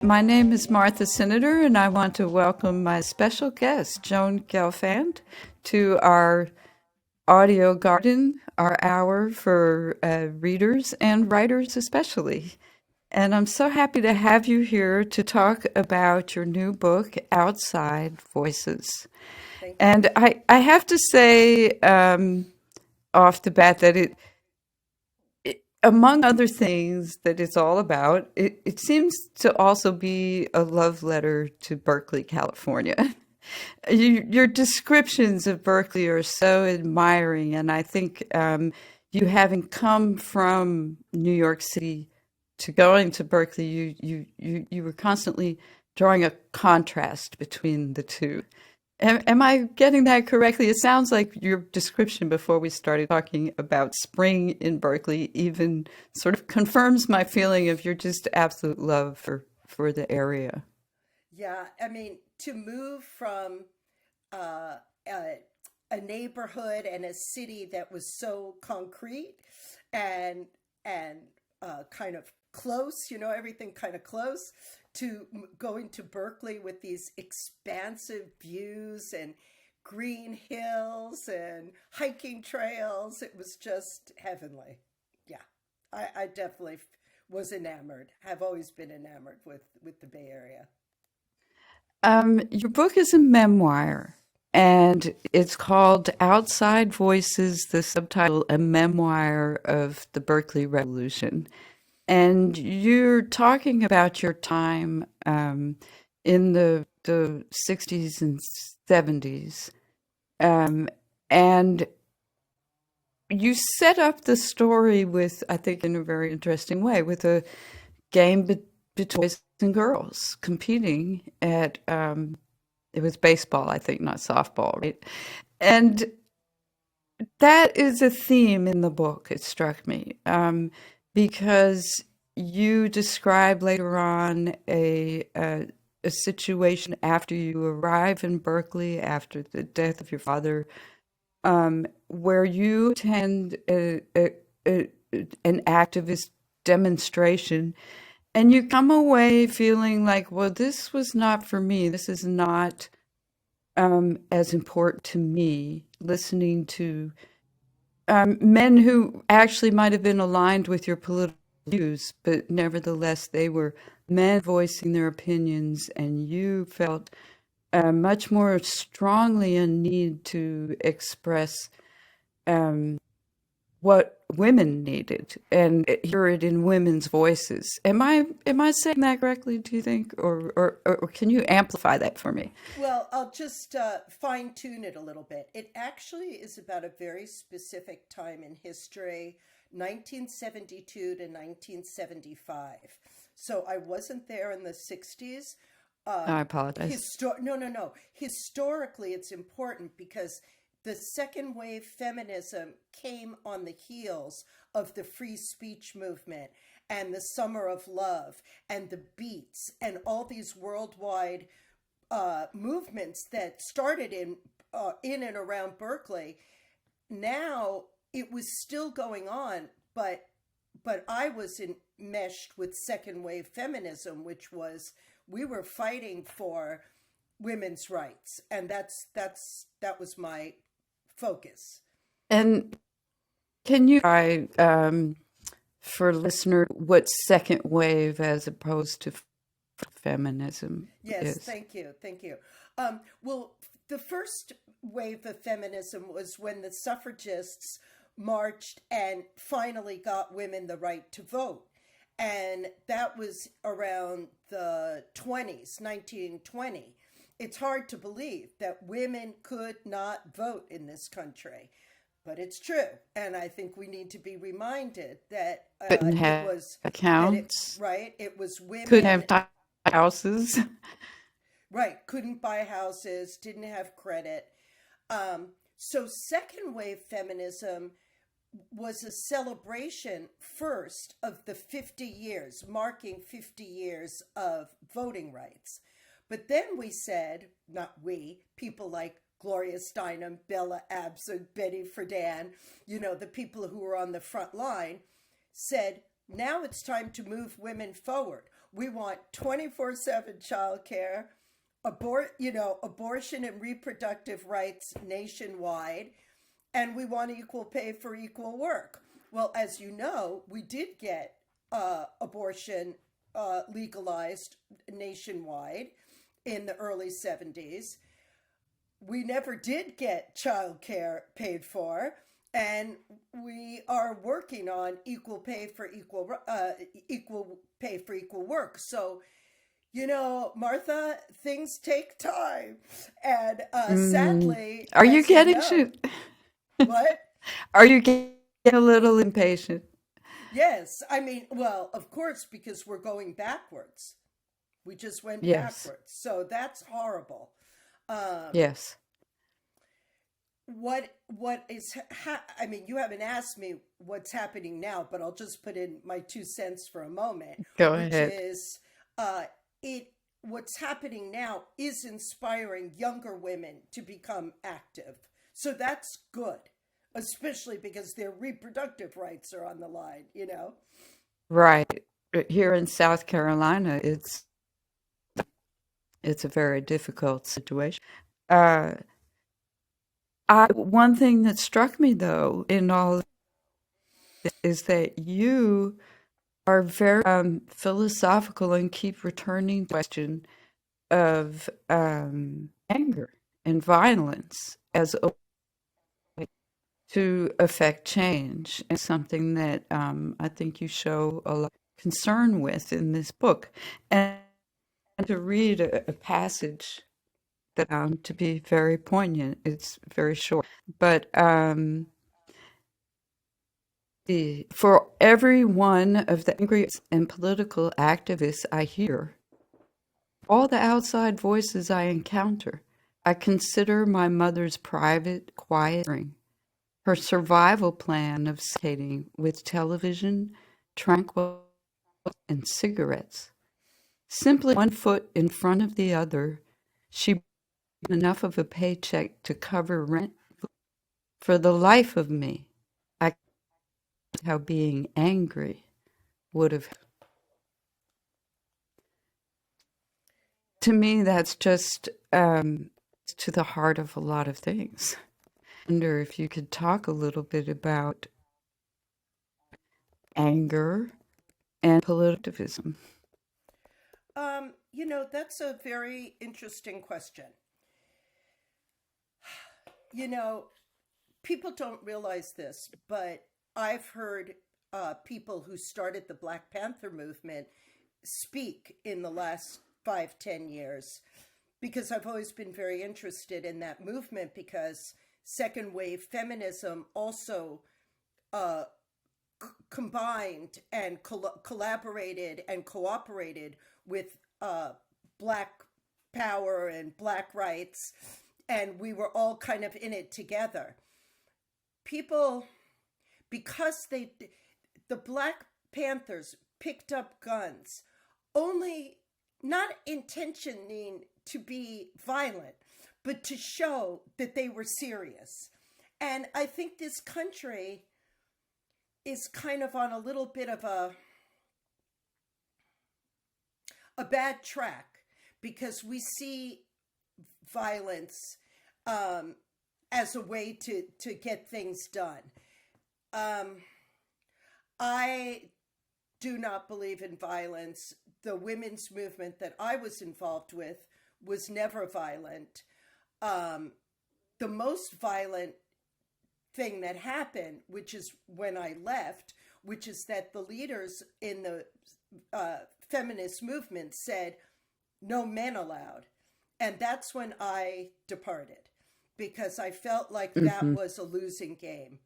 My name is Martha Cinader, and I want to welcome my special guest, Joan Gelfand, to our audio garden, our hour for readers and writers especially. And I'm so happy to have you here to talk about your new book, Outside Voices. Thank you. And I have to say off the bat that among other things that it's all about, it seems to also be a love letter to Berkeley, California. Your descriptions of Berkeley are so admiring, and I think you having come from New York City to going to Berkeley, you were constantly drawing a contrast between the two. Am I getting that correctly? It sounds like your description before we started talking about spring in Berkeley even sort of confirms my feeling of your just absolute love for the area. Yeah, I mean, to move from uh, a neighborhood and a city that was so concrete and kind of close, everything kind of close, to going to Berkeley with these expansive views and green hills and hiking trails. It was just heavenly. Yeah, I definitely was enamored. Have always been enamored with the Bay Area. Your book is a memoir, and it's called Outside Voices, the subtitle, A Memoir of the Berkeley Revolution. And you're talking about your time in the 60s and 70s. And you set up the story with, I think, in a very interesting way, with a game between boys and girls competing at, it was baseball, I think, not softball, right? And that is a theme in the book, it struck me, because you describe later on a situation after you arrive in Berkeley after the death of your father, where you attend an activist demonstration and you come away feeling like, well, this was not for me. This is not as important to me. Listening to men who actually might have been aligned with your political views, but nevertheless, they were men voicing their opinions, and you felt much more strongly a need to express um, what women needed and hear it in women's voices. Am I saying that correctly, do you think? Or can you amplify that for me? Well, I'll just fine tune it a little bit. It actually is about a very specific time in history, 1972 to 1975. So I wasn't there in the 60s. I apologize. No, no, no. Historically, it's important because the second wave feminism came on the heels of the free speech movement and the summer of love and the beats and all these worldwide movements that started in and around Berkeley. Now it was still going on, but I was enmeshed with second wave feminism, which was we were fighting for women's rights, and that was my focus. And can you try for listener what second wave as opposed to feminism Yes, is? thank you, thank you. Well, the first wave of feminism was when the suffragists marched and finally got women the right to vote. And that was around the 20s, 1920. It's hard to believe that women could not vote in this country, but it's true. And I think we need to be reminded that Couldn't it have was, accounts, right, it was couldn't women. have houses. Right, couldn't buy houses, didn't have credit. So second wave feminism was a celebration first of the 50 years, marking 50 years of voting rights. But then we said, not we, people like Gloria Steinem, Bella Abzug, Betty Friedan, the people who were on the front line, said, now it's time to move women forward. We want 24/7 childcare, abortion and reproductive rights nationwide, and we want equal pay for equal work. Well, as you know, we did get abortion legalized nationwide in the early 70s. We never did get childcare paid for, and we are working on equal pay for equal work. So, Martha, things take time, and sadly, Are you as you getting know, what? are you getting a little impatient? Yes, I mean, well, of course, because we're going backwards. We just went Yes. backwards, so that's horrible. Um, Yes. what is I mean, you haven't asked me what's happening now, but I'll just put in my 2 cents for a moment, Go which ahead. is it what's happening now is inspiring younger women to become active. So that's good, especially because their reproductive rights are on the line. Right. Here in South Carolina, it's a very difficult situation. Uh, one thing that struck me though in all of this is that you are very philosophical and keep returning to the question of anger and violence as a way to affect change, and something that I think you show a lot of concern with in this book. And to read a passage that found to be very poignant. It's very short, but for every one of the angry and political activists I hear, all the outside voices I encounter, I consider my mother's private, quiet ring, her survival plan of skating with television, tranquil, and cigarettes. Simply one foot in front of the other, she enough of a paycheck to cover rent. For the life of me, I can't how being angry would have. To me, that's just to the heart of a lot of things. I wonder if you could talk a little bit about anger and politicism. That's a very interesting question. You know, People don't realize this, but I've heard people who started the Black Panther movement speak in the last 5, 10 years, because I've always been very interested in that movement, because second wave feminism also uh, combined and collaborated and cooperated with Black power and Black rights, and we were all kind of in it together. People, because the Black Panthers picked up guns only, not intentioning to be violent, but to show that they were serious. And I think this country is kind of on a little bit of a bad track, because we see violence um, as a way to get things done. Um, I do not believe in violence. The women's movement that I was involved with was never violent. Um, the most violent thing that happened, which is when I left, which is that the leaders in the feminist movement said, no men allowed. And that's when I departed, because I felt like that Hmm. was a losing game.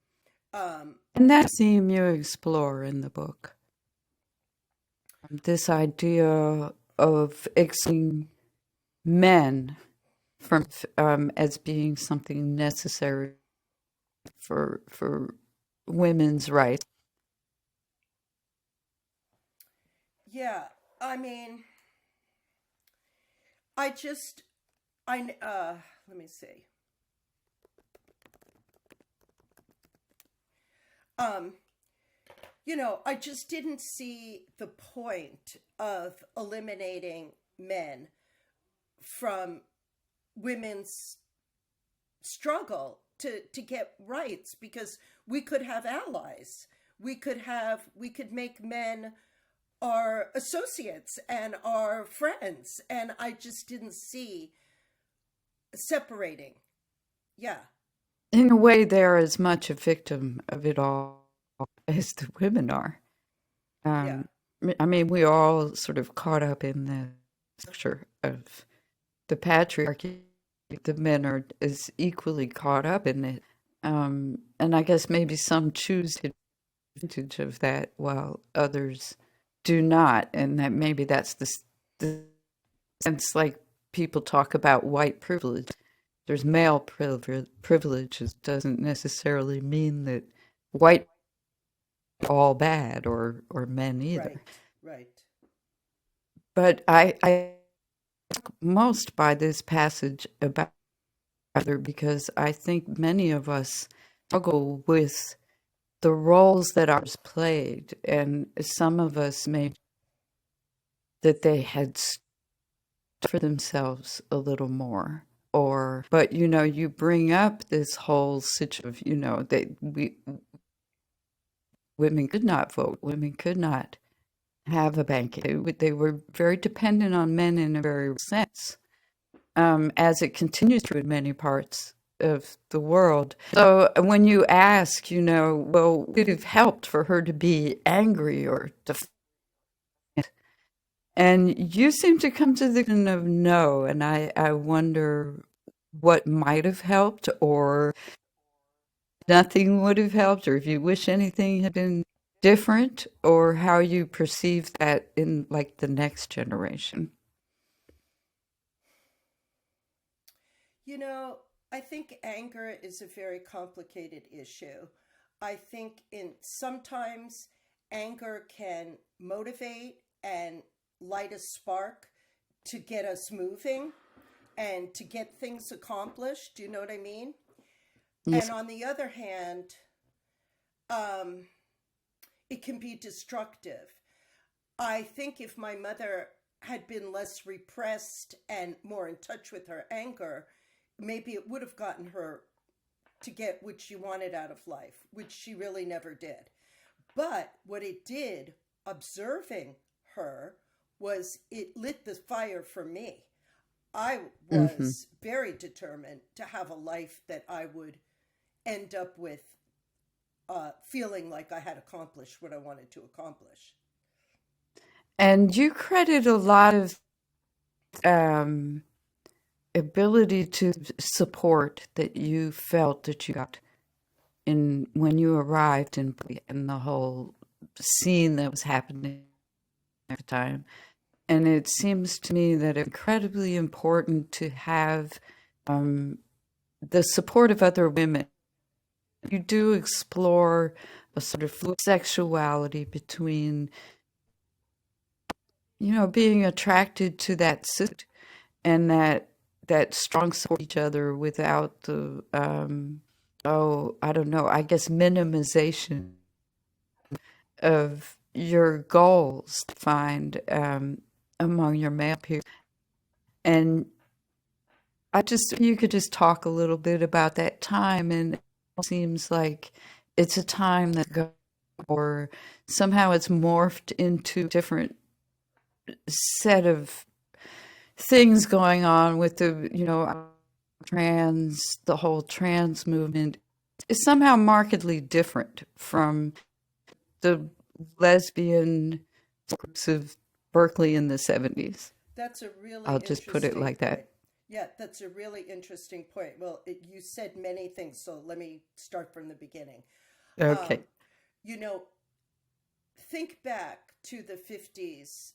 Um, And that theme you explore in the book. This idea of excluding men from as being something necessary for women's rights. yeah, I mean, I just, let me see. Um, I just didn't see the point of eliminating men from women's struggle to get rights, because we could have allies. We could make men our associates and our friends. And I just didn't see separating. Yeah. In a way, they're as much a victim of it all as the women are. Yeah. Um, I mean, we all sort of caught up in the structure of the patriarchy. The men are as equally caught up in it. And I guess maybe some choose to take advantage of that while others do not. And that maybe that's the sense, like people talk about white privilege. There's male privilege. It doesn't necessarily mean that white are all bad or men either. Right. Right. But I most by this passage about other because I think many of us struggle with the roles that ours played, and some of us may that they had for themselves a little more. Or, but you bring up this whole situation of, women could not vote, women could not have a bank. They were very dependent on men in a very real sense, as it continues to in many parts of the world. So when you ask, well, would it have helped for her to be angry or defiant? And you seem to come to the conclusion of no, and I wonder what might have helped, or nothing would have helped, or if you wish anything had been different, or how you perceive that in like the next generation. You know, I think anger is a very complicated issue. I think in sometimes anger can motivate and light a spark to get us moving and to get things accomplished. Do you know what I mean? And Yes. on the other hand, um, it can be destructive. I think if my mother had been less repressed and more in touch with her anger, maybe it would have gotten her to get what she wanted out of life, which she really never did. But what it did, observing her, was it lit the fire for me. I Hmm. was very determined to have a life that I would end up with feeling like I had accomplished what I wanted to accomplish. And you credit a lot of um, ability to support that you felt that you got in when you arrived in the whole scene that was happening at the time. And it seems to me that it's incredibly important to have um, the support of other women. You do explore a sort of fluid sexuality between, being attracted to that suit and that strong support each other without the oh, I don't know, I guess minimization of your goals to find among your male peers. And you could just talk a little bit about that time, and it seems like it's a time that goes, or somehow it's morphed into a different set of things going on with the whole trans movement is somehow markedly different from the lesbian groups of Berkeley in the 70s. That's a really I'll just put it interesting like point. that. Yeah, that's a really interesting point. Well, you said many things, so let me start from the beginning. Okay. Um, you know, think back to the 50s.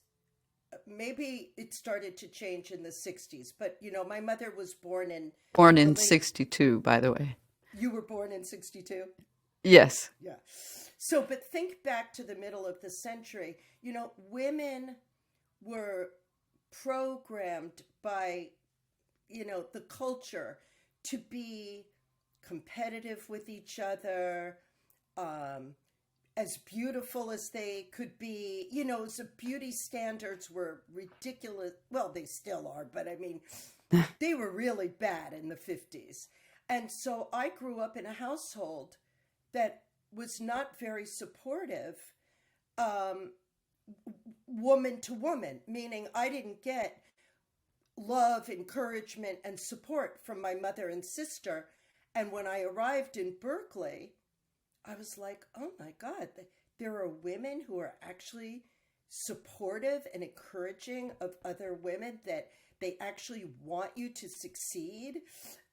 Maybe it started to change in the 60s, but my mother was born in Born the in late. 62, by the way. You were born in 62? Yes. Yeah. So, but think back to the middle of the century. Women were programmed by, the culture to be competitive with each other, um, as beautiful as they could be. So beauty standards were ridiculous. Well, they still are, but I mean, they were really bad in the 50s. And so I grew up in a household that was not very supportive, um, woman to woman, meaning I didn't get love, encouragement, and support from my mother and sister. And when I arrived in Berkeley, I was like, oh my God, there are women who are actually supportive and encouraging of other women, that they actually want you to succeed.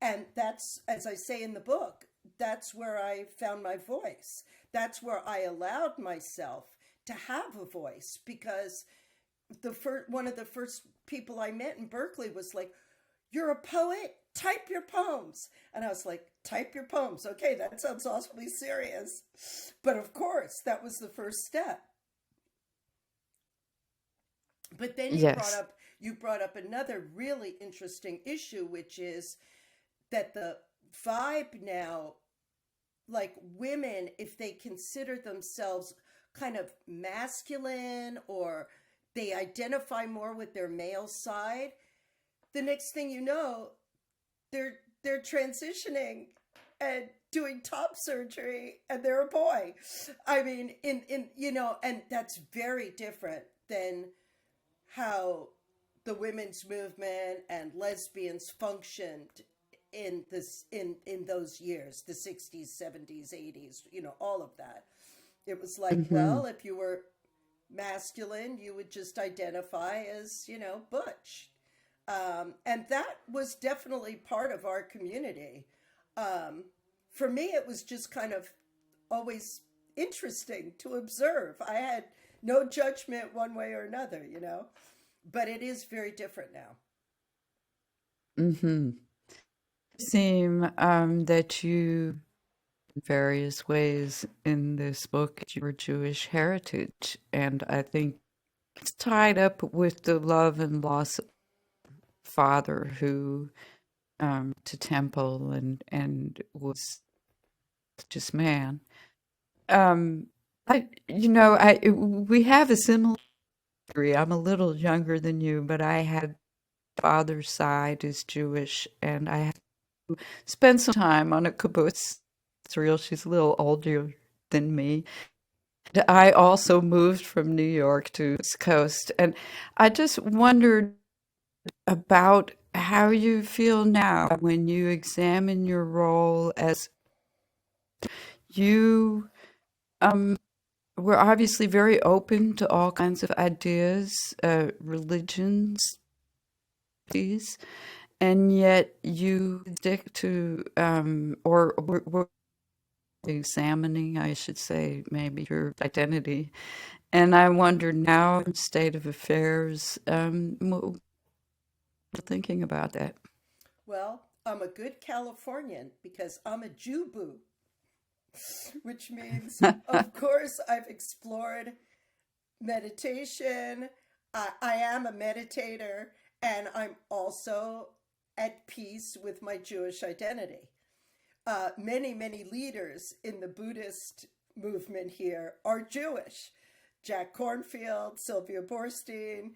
And that's, as I say in the book, that's where I found my voice. That's where I allowed myself to have a voice, because one of the first people I met in Berkeley was like, "You're a poet? Type your poems." And I was like, "Type your poems? Okay, that sounds awfully serious." But of course, that was the first step. But then Yes. you brought up another really interesting issue, which is that the vibe now, like women, if they consider themselves kind of masculine, or they identify more with their male side, the next thing you know, they're transitioning and doing top surgery, and they're a boy. I mean, and that's very different than how the women's movement and lesbians functioned in those years, the 60s, 70s, 80s, all of that. It was like, Hmm. well, if you were masculine, you would just identify as, butch. And that was definitely part of our community. Um, for me, it was just kind of always interesting to observe. I had no judgment one way or another. But it is very different now. Hmm. Seem that you, in various ways in this book, your Jewish heritage, and I think it's tied up with the love and loss of father who to Temple and was just man. Um, we have a similar history. I'm a little younger than you, but I had father's side is Jewish, and I spent some time on a kibbutz. Israel. She's a little older than me. I also moved from New York to the East Coast, and I just wondered about how you feel now when you examine your role as you were obviously very open to all kinds of ideas, religions, these, and yet you stick to, or were examining, I should say, maybe your identity. And I wonder now, in state of affairs, what you're thinking about that. Well, I'm a good Californian because I'm a Jew boo, which means, of course, I've explored meditation. I am a meditator, and I'm also at peace with my Jewish identity. Many, many leaders in the Buddhist movement here are Jewish. Jack Kornfield, Sylvia Boorstein,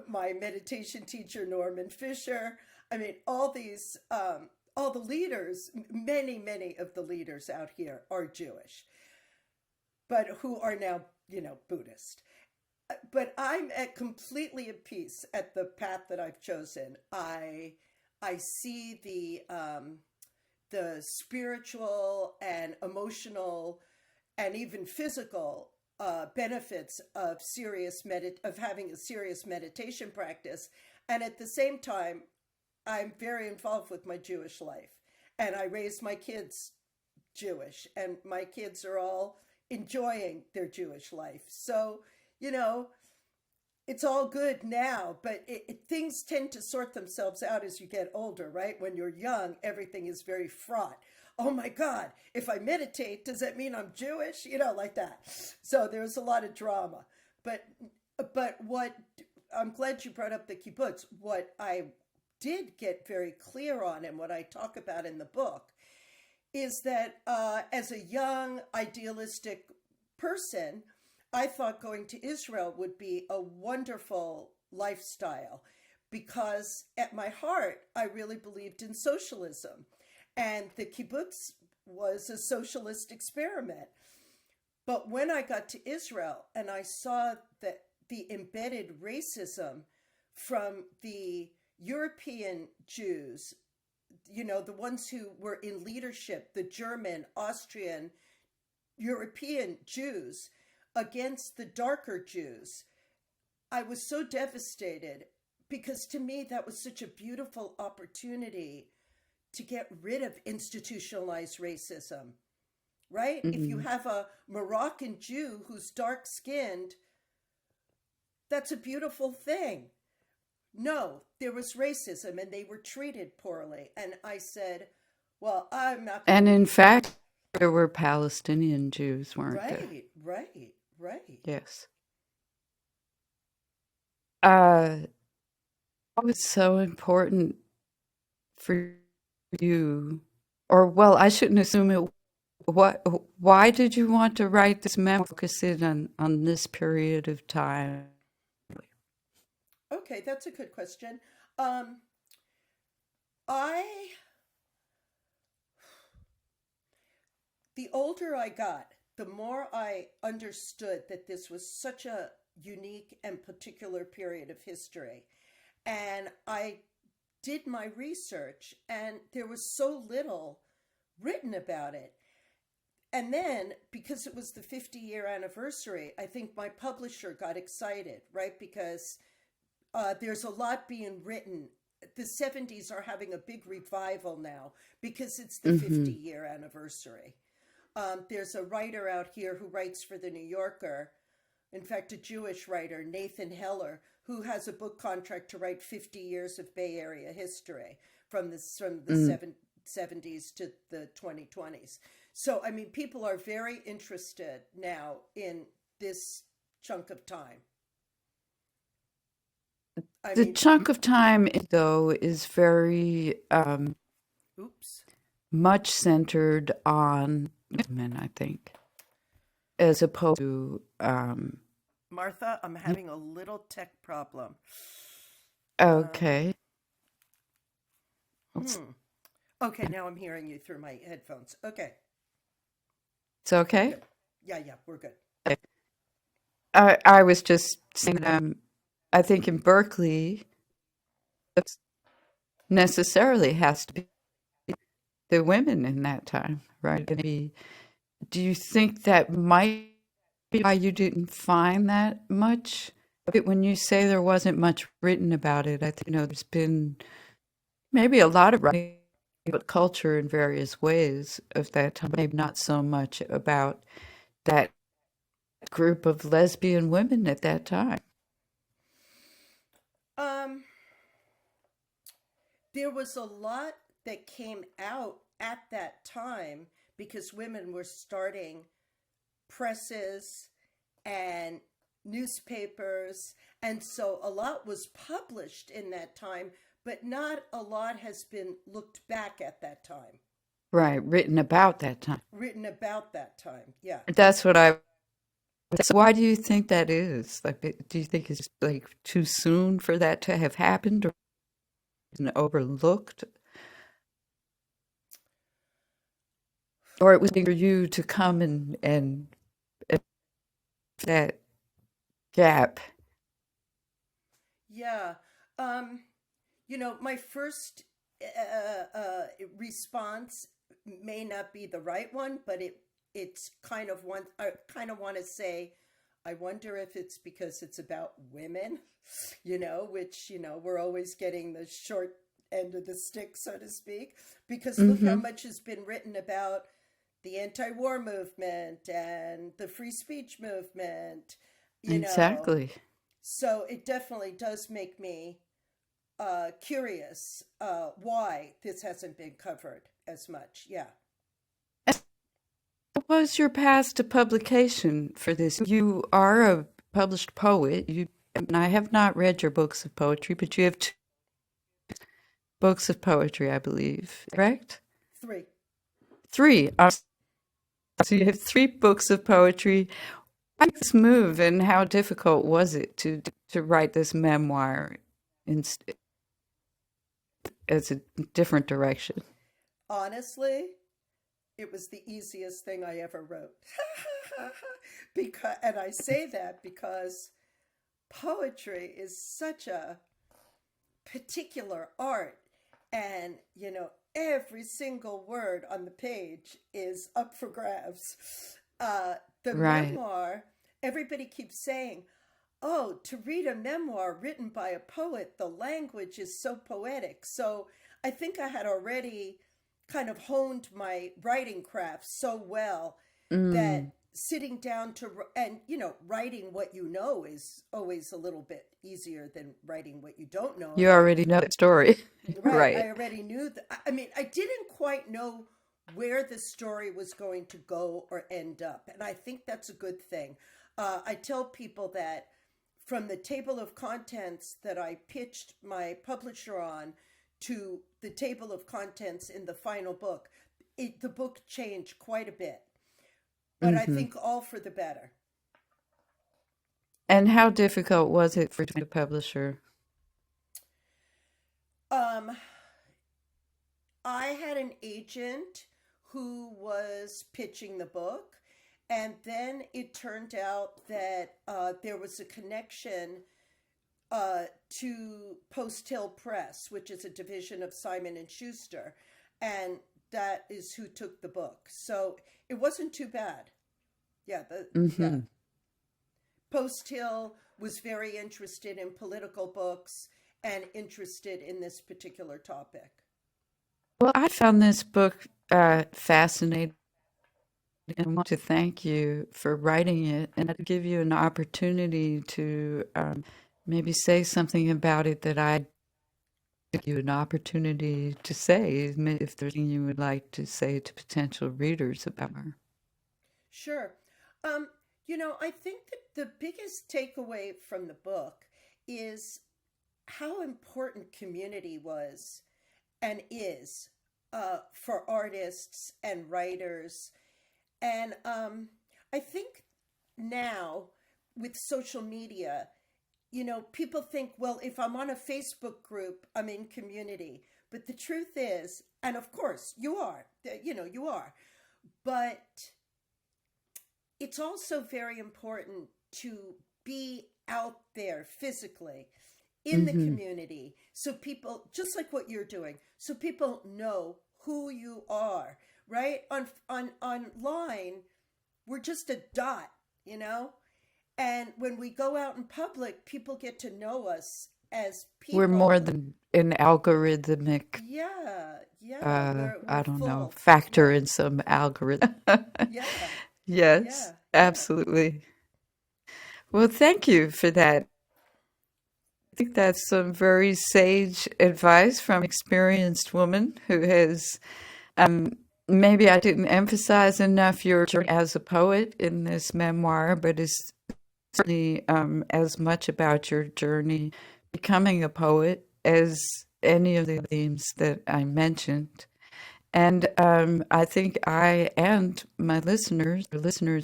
my meditation teacher, Norman Fisher. I mean, all the leaders, many, many of the leaders out here are Jewish, but who are now, Buddhist. But I'm completely at peace at the path that I've chosen. I see the spiritual and emotional and even physical benefits of of having a serious meditation practice, and at the same time, I'm very involved with my Jewish life, and I raise my kids Jewish, and my kids are all enjoying their Jewish life. So, you know, it's all good now, but things tend to sort themselves out as you get older, right? When you're young, everything is very fraught. Oh my God, if I meditate, does that mean I'm Jewish? Like that. So there's a lot of drama. But what I'm glad you brought up the kibbutz. What I did get very clear on, and what I talk about in the book, is that as a young, idealistic person, I thought going to Israel would be a wonderful lifestyle because at my heart, I really believed in socialism. And the kibbutz was a socialist experiment. But when I got to Israel and I saw that the embedded racism from the European Jews, the ones who were in leadership, the German, Austrian, European Jews against the darker Jews, I was so devastated because to me that was such a beautiful opportunity to get rid of institutionalized racism, right? If you have a Moroccan Jew who's dark skinned, that's a beautiful thing. No, there was racism and they were treated poorly. And I said, well, I'm not going And to in be. fact, there were Palestinian Jews, weren't there? Right. Yes. Uh, it was so important for you, or well, I shouldn't assume it. Why did you want to write this memoir, focus it on this period of time? Okay, that's a good question. Um, I, the older I got, the more I understood that this was such a unique and particular period of history. And I did my research, and there was so little written about it. And then, because it was the 50-year anniversary, I think my publisher got excited, right? Because there's a lot being written. The 70s are having a big revival now because it's the 50-year anniversary. There's a writer out here who writes for the New Yorker, in fact, a Jewish writer, Nathan Heller, who has a book contract to write 50 years of Bay Area history from the 70s to the 2020s. So, I mean, people are very interested now in this chunk of time. The chunk of time, though, is very Oops. much centered on women, I think, as opposed to Martha, I'm having a little tech problem. okay. Okay, now I'm hearing you through my headphones. Okay. It's okay. Good. Yeah, we're good. I was just saying, I think in Berkeley, it necessarily has to be the women in that time, right? Do you think that might be why you didn't find that much? When you say there wasn't much written about it, I think, there's been maybe a lot of writing about culture in various ways of that time, maybe not so much about that group of lesbian women at that time. There was a lot that came out at that time because women were starting presses and newspapers, and so a lot was published in that time, but not a lot has been looked back at that time. Right, written about that time. Yeah. That's what I. So why do you think that is? Like, do you think it's like too soon for that to have happened, or overlooked, or it was for you to come and that gap? Yeah. My first response may not be the right one, but it's kind of one. I kind of want to say, I wonder if it's because it's about women, which we're always getting the short end of the stick, so to speak. Because look how much has been written about the anti-war movement and the free speech movement. Exactly. So it definitely does make me curious why this hasn't been covered as much. Yeah. What was your path to publication for this? You are a published poet. And I have not read your books of poetry, but you have 2 books of poetry, I believe. Correct? 3. 3. So you have three books of poetry. Why this move, and how difficult was it to write this memoir in, as a different direction? Honestly, it was the easiest thing I ever wrote. Because, and I say that because poetry is such a particular art, and every single word on the page is up for grabs. The Right. memoir, everybody keeps saying, oh, to read a memoir written by a poet, the language is so poetic. So I think I had already kind of honed my writing craft so well Mm. that sitting down to, and writing what you know is always a little bit easier than writing what you don't know. You And already know the story. right, I Right. already knew that. I mean, I didn't quite know where the story was going to go or end up. And I think that's a good thing. I tell people that from the table of contents that I pitched my publisher on to the table of contents in the final book, the book changed quite a bit, but I Hmm. think all for the better. And how difficult was it for the publisher? Um, I had an agent who was pitching the book, and then it turned out that there was a connection to Post Hill Press, which is a division of Simon and Schuster, and that is who took the book. So it wasn't too bad. Yeah, yeah. Hmm. Post Hill was very interested in political books and interested in this particular topic. Well, I found this book fascinating. I want to thank you for writing it and to give you an opportunity to maybe say something about it that I give you an opportunity to say, if there's anything you would like to say to potential readers about her. Sure. Um, I think that the biggest takeaway from the book is how important community was and is for artists and writers. And I think now with social media, people think, well, if I'm on a Facebook group, I'm in community. But the truth is, and of course you are, you are, but it's also very important to be out there physically in the Hmm. community so people, just like what you're doing, so people know who you are, right? On online, we're just a dot, you know? And when we go out in public, people get to know us as We're more people. than an algorithmic, Yeah, yeah, we're I don't know, full. factor Yeah, in some algorithm. yeah, Yes, yeah, yeah. absolutely. Well, thank you for that. I think that's some very sage advice from an experienced woman who has, um, maybe I didn't emphasize enough your journey as a poet in this memoir, but it's certainly as much about your journey becoming a poet as any of the themes that I mentioned. And I think I and my listeners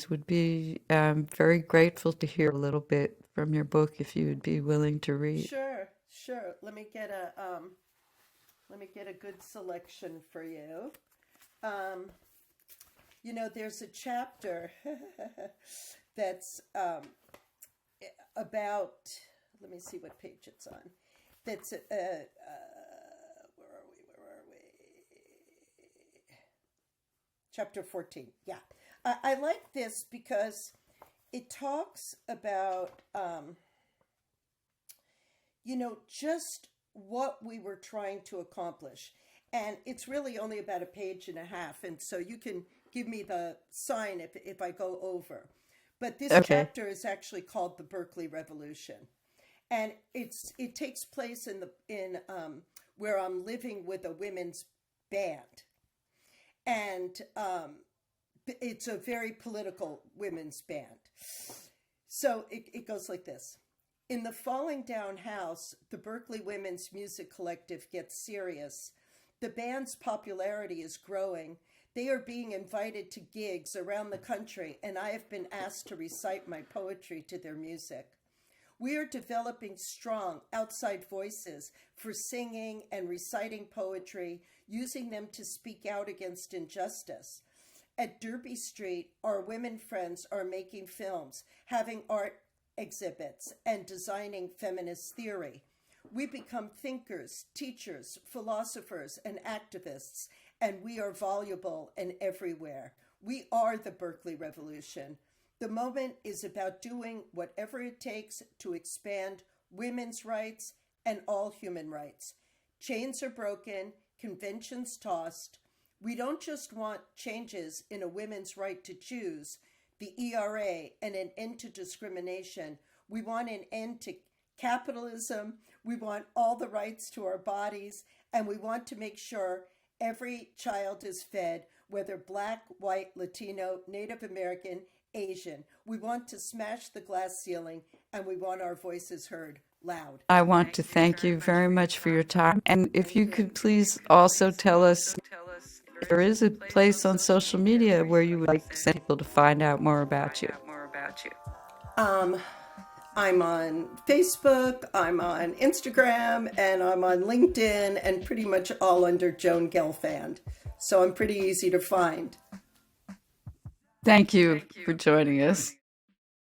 would be very grateful to hear a little bit from your book if you would be willing to read. Sure, sure. Let me get a good selection for you. Um, there's a chapter that's about. Let me see what page it's on. That's where are we? Where are we? Chapter 14. Yeah, I like this because it talks about just what we were trying to accomplish. And it's really only about a page and a half. And so you can give me the sign if I go over. But this Okay. chapter is actually called the Berkeley Revolution. And it takes place in where I'm living with a women's band. And it's a very political women's band. So it goes like this. In the falling down house, the Berkeley Women's Music Collective gets serious. The band's popularity is growing. They are being invited to gigs around the country, and I have been asked to recite my poetry to their music. We are developing strong outside voices for singing and reciting poetry, using them to speak out against injustice. At Derby Street, our women friends are making films, having art exhibits, and designing feminist theory. We become thinkers, teachers, philosophers, and activists, and we are voluble and everywhere. We are the Berkeley Revolution. The moment is about doing whatever it takes to expand women's rights and all human rights. Chains are broken, conventions tossed. We don't just want changes in a women's right to choose, the ERA, and an end to discrimination. We want an end to capitalism. We want all the rights to our bodies, and we want to make sure every child is fed, whether Black, white, Latino, Native American, Asian. We want to smash the glass ceiling, and we want our voices heard loud. I want to thank you very much for your time. And if you could please also tell us if there is a place on social media where you would like to send people to find out more about you. I'm on Facebook, I'm on Instagram, and I'm on LinkedIn, and pretty much all under Joan Gelfand. So I'm pretty easy to find. Thank you for joining us.